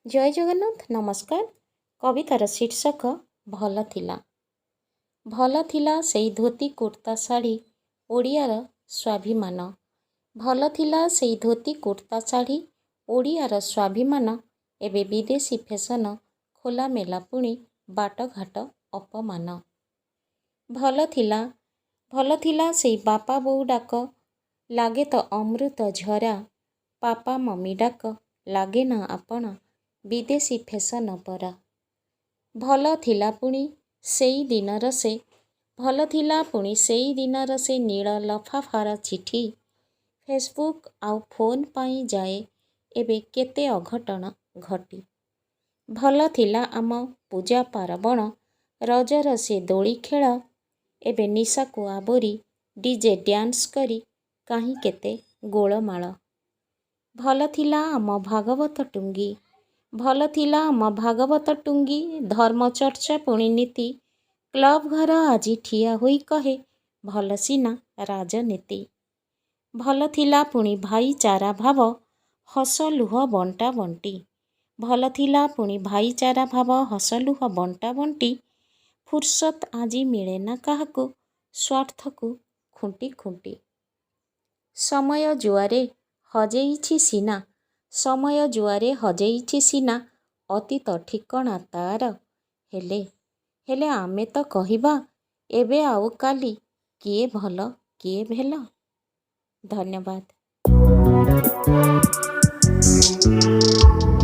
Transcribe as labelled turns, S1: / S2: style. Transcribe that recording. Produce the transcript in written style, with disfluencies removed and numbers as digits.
S1: जय जगन्नाथ नमस्कार। कवितार शीर्षक भल थिला। भल थिला सेई धोती कुर्ता शाढ़ी ओडियार स्वाभिमान। भल थिला सेई धोती कुर्ता शाढ़ी ओडियार स्वाभिमान। एबे विदेशी फैशन खोला मेला पुणी बाटघाट अपमान। भल थिला सेई बापा बोऊ डाक लागे तो अमृत झरा। पापा मम्मी डाक लागे ना आपण विदेशी फैशन परा। भल थिला पुणी सेई दिनर से भल थिला पुणी सेई दिनर से नील लफाफार चिठी। फेसबुक आउ फोन पाई जाए एबे केते अघटन घटी। भल थिला आम पूजा पार्वण रजर से दोली खेल। एबे निशा को आवरी डीजे डांस करी कहीं केते गोलमाल। भल थिला आम भागवत टुंगी भल थिला आम भागवत टुंगी। धर्म चर्चा पुणी नीति क्लब घर आज ठिया होई कहे भल सीना राजनीति। भल थिला पुणी भाईचारा भाव हस लुह बंटा बंटी। भल थिला पुणी भाईचारा भाव हस लुह बंटा बंटी। फुर्सत आज मिले ना काहाकू स्वार्थ को खुंटी खुंटी। समय जुआरे हजेइछि सीना समय जुआरे हजेइछि सीना अतीत ठिकଣା तार। हेले हेले आमे तो कहिबा एबे आउ काली किए भल किए भेल। धन्यवाद।